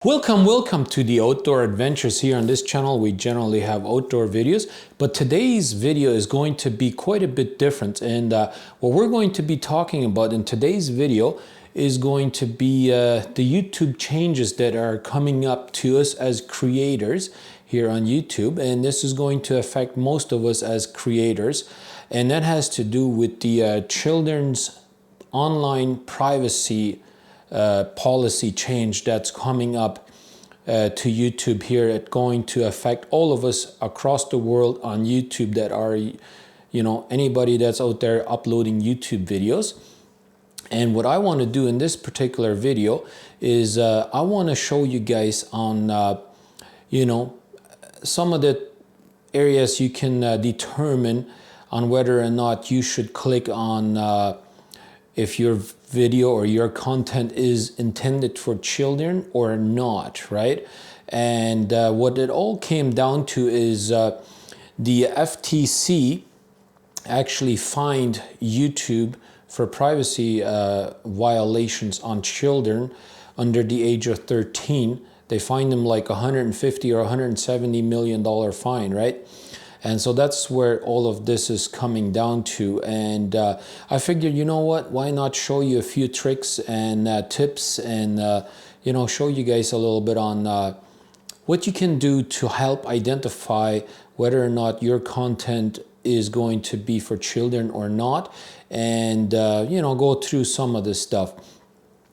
Welcome to the outdoor adventures. Here on this channel we generally have outdoor videos, but today's video is going to be quite a bit different, and what we're going to be talking about in today's video is going to be the YouTube changes that are coming up to us as creators here on YouTube, and this is going to affect most of us as creators, and that has to do with the children's online privacy policy change that's coming up to YouTube here. It's going to affect all of us across the world on YouTube that are, anybody that's out there uploading YouTube videos. And what I want to do in this particular video is I want to show you guys on, some of the areas you can determine on whether or not you should click on if your video or your content is intended for children or not, right? And what it all came down to is the FTC actually fined YouTube for privacy violations on children under the age of 13. They fined them like $150 or $170 million fine, right? And so that's where all of this is coming down to. And I figured, you know what, why not show you a few tricks and tips and, show you guys a little bit on what you can do to help identify whether or not your content is going to be for children or not. And, go through some of this stuff.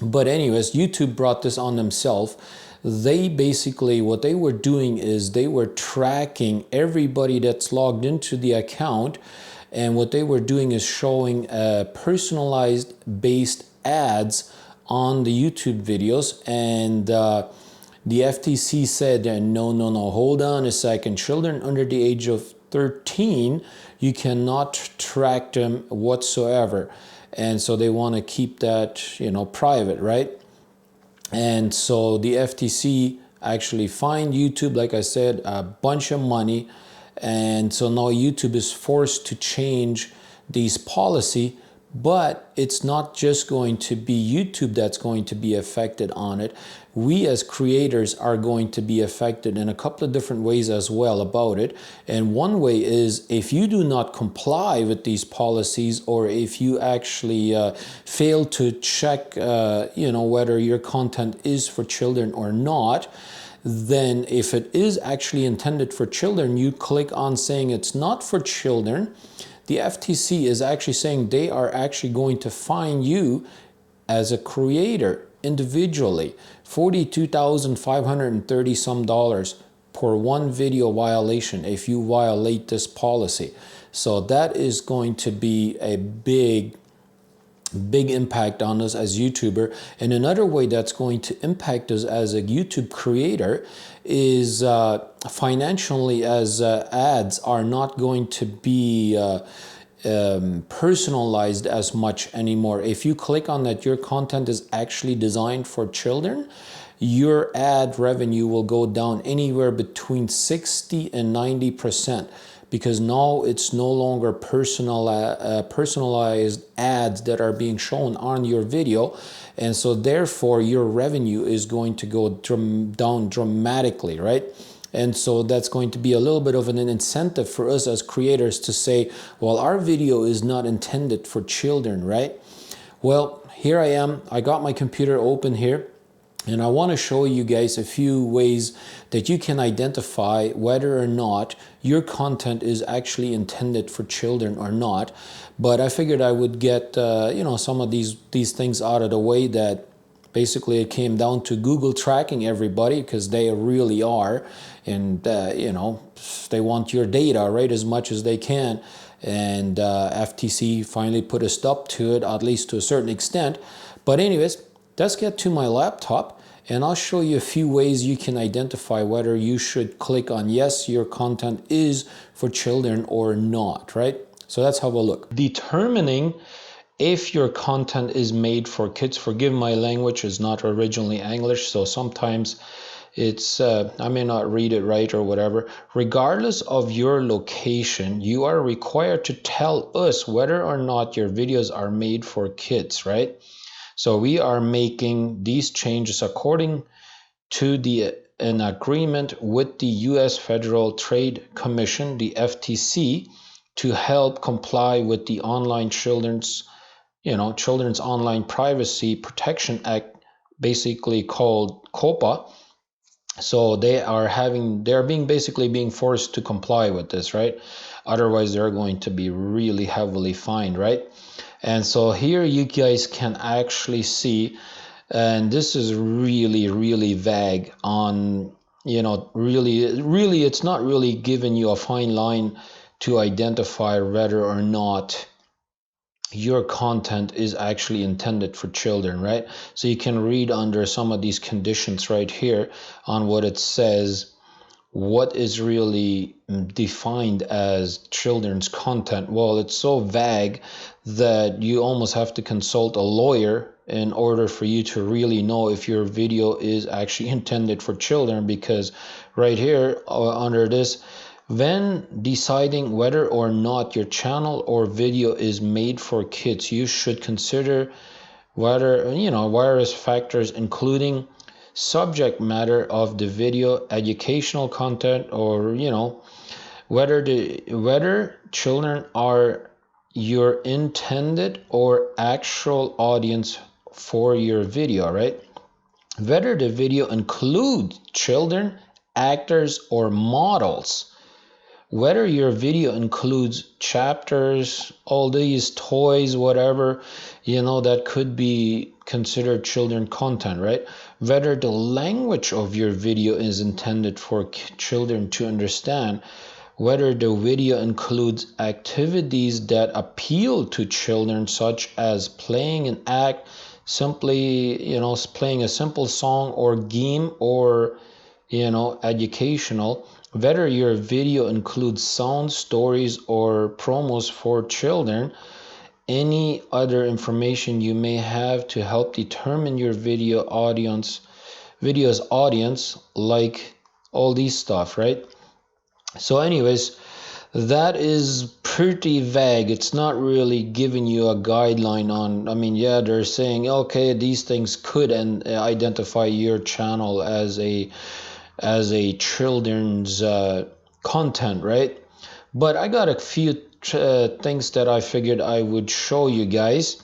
But anyways, YouTube brought this on themselves. They basically, what they were doing is they were tracking everybody that's logged into the account, and what they were doing is showing personalized based ads on the YouTube videos. And the FTC said, no, hold on a second, children under the age of 13, you cannot track them whatsoever. And so they want to keep that, private, right? And so the FTC actually fined YouTube, like I said, a bunch of money. And so now YouTube is forced to change these policy, but it's not just going to be YouTube that's going to be affected on it. We as creators are going to be affected in a couple of different ways as well about it. And one way is if you do not comply with these policies, or if you actually fail to check, whether your content is for children or not, then if it is actually intended for children, you click on saying it's not for children, the FTC is actually saying they are actually going to fine you as a creator individually $42,530 some per one video violation if you violate this policy. So that is going to be a big impact on us as YouTuber. And another way that's going to impact us as a YouTube creator is financially, as ads are not going to be personalized as much anymore. If you click on that your content is actually designed for children, your ad revenue will go down anywhere between 60 and 90%. Because now it's no longer personalized ads that are being shown on your video, and so therefore your revenue is going to go down dramatically, right? And so that's going to be a little bit of an incentive for us as creators to say, well, our video is not intended for children, right? Well, here I am. I got my computer open here. And I want to show you guys a few ways that you can identify whether or not your content is actually intended for children or not. But I figured I would get, some of these things out of the way, that basically it came down to Google tracking everybody, because they really are. And, they want your data, right, as much as they can. And FTC finally put a stop to it, at least to a certain extent. But anyways, let's get to my laptop, and I'll show you a few ways you can identify whether you should click on yes, your content is for children or not, right? So let's have a look. Determining if your content is made for kids. Forgive my language, is not originally English, so sometimes it's I may not read it right or whatever. Regardless of your location, you are required to tell us whether or not your videos are made for kids, right? So we are making these changes according to an agreement with the US Federal Trade Commission, the FTC, to help comply with the Children's Online Privacy Protection Act, basically called Coppa. So they're being forced to comply with this, right? Otherwise they're going to be really heavily fined, right? And so here you guys can actually see, and this is really vague on, really it's not really giving you a fine line to identify whether or not your content is actually intended for children, right? So you can read under some of these conditions right here on what it says, what is really defined as children's content. Well, it's so vague that you almost have to consult a lawyer in order for you to really know if your video is actually intended for children, because right here under this, when deciding whether or not your channel or video is made for kids, you should consider whether, various factors, including subject matter of the video, educational content, or whether children are your intended or actual audience for your video, right? Whether the video includes children, actors, or models. Whether your video includes chapters, all these toys, whatever, that could be considered children content, right? Whether the language of your video is intended for children to understand. Whether the video includes activities that appeal to children, such as playing an act, simply, playing a simple song or game, or, educational. Whether your video includes sound, stories, or promos for children. Any other information you may have to help determine your video's audience, like all these stuff, right? So anyways, that is pretty vague. It's not really giving you a guideline on, they're saying, okay, these things could identify your channel as a children's content, right? But I got a few things that I figured I would show you guys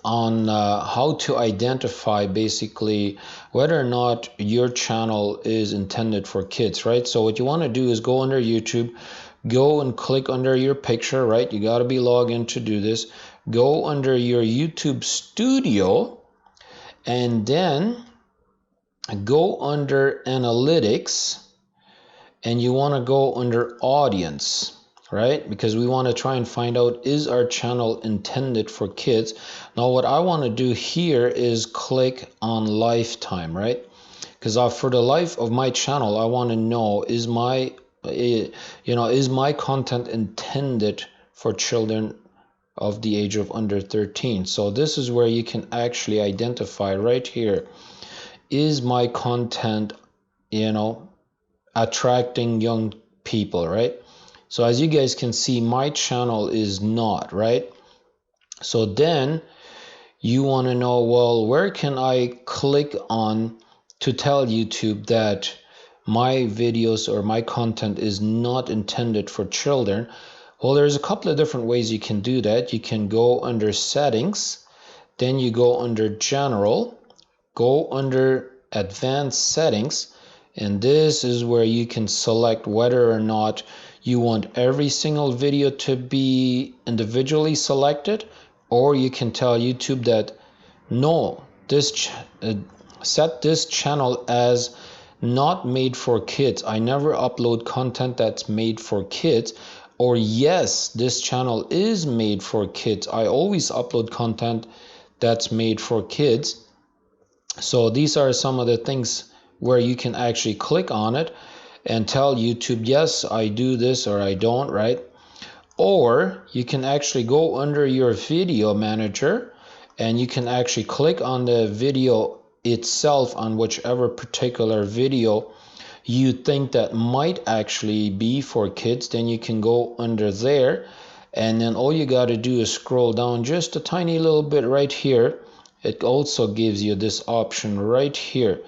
on how to identify basically whether or not your channel is intended for kids, right? So what you want to do is go under YouTube, go and click under your picture, right? You got to be logged in to do this. Go under your YouTube studio, and then go under analytics, and you want to go under audience, right? Because we want to try and find out, is our channel intended for kids? Now what I want to do here is click on lifetime, right? Because for the life of my channel, I want to know, is my content intended for children of the age of under 13? So this is where you can actually identify right here, is my content, attracting young people, right? So as you guys can see, my channel is not, right? So then you want to know, well, where can I click on to tell YouTube that my videos or my content is not intended for children? Well, there's a couple of different ways you can do that. You can go under settings, then you go under general, go under advanced settings, and this is where you can select whether or not you want every single video to be individually selected, or you can tell YouTube that no, set this channel as not made for kids. I never upload content that's made for kids. Or yes, this channel is made for kids. I always upload content that's made for kids. So these are some of the things where you can actually click on it and tell YouTube, yes, I do this or I don't, right? Or you can actually go under your video manager and you can actually click on the video itself, on whichever particular video you think that might actually be for kids. Then you can go under there, and then all you got to do is scroll down just a tiny little bit right here. It also gives you this option right here.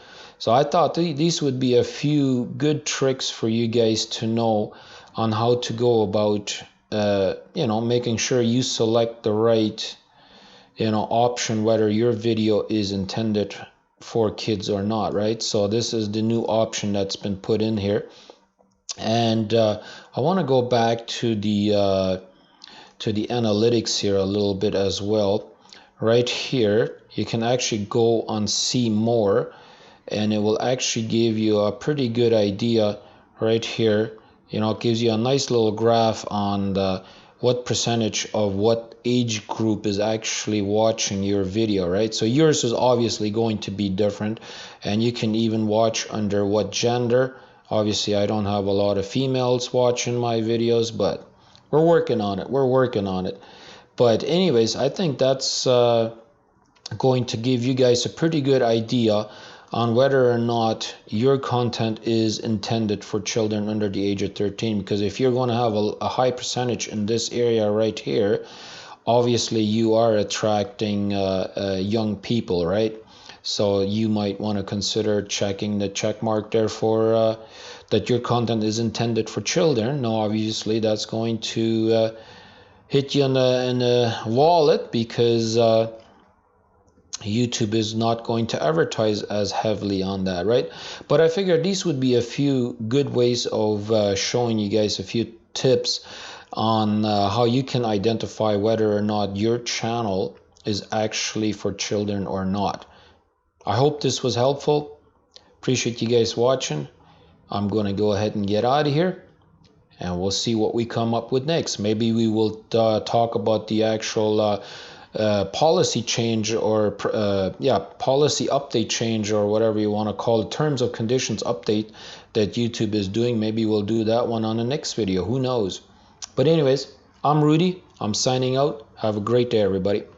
So I thought these would be a few good tricks for you guys to know on how to go about, you know, making sure you select the right, you know, option, whether your video is intended for kids or not, right? So this is the new option that's been put in here. And I want to go back to the analytics here a little bit as well. Right here, you can actually go on see more, and it will actually give you a pretty good idea right here. You know, it gives you a nice little graph on what percentage of what age group is actually watching your video, right? So yours is obviously going to be different, and you can even watch under what gender. Obviously, I don't have a lot of females watching my videos, but we're working on it. We're working on it. But anyways, I think that's going to give you guys a pretty good idea on whether or not your content is intended for children under the age of 13. Because if you're going to have a high percentage in this area right here, obviously you are attracting young people, right? So you might want to consider checking the check mark there for that your content is intended for children. Now, obviously, that's going to hit you in the wallet, because YouTube is not going to advertise as heavily on that, right? But I figured these would be a few good ways of showing you guys a few tips on how you can identify whether or not your channel is actually for children or not. I hope this was helpful. Appreciate you guys watching. I'm going to go ahead and get out of here, and we'll see what we come up with next. Maybe we will talk about the actual policy change, or policy update change, or whatever you want to call it, terms of conditions update that YouTube is doing. Maybe we'll do that one on the next video. Who knows? But anyways, I'm Rudy. I'm signing out. Have a great day, everybody.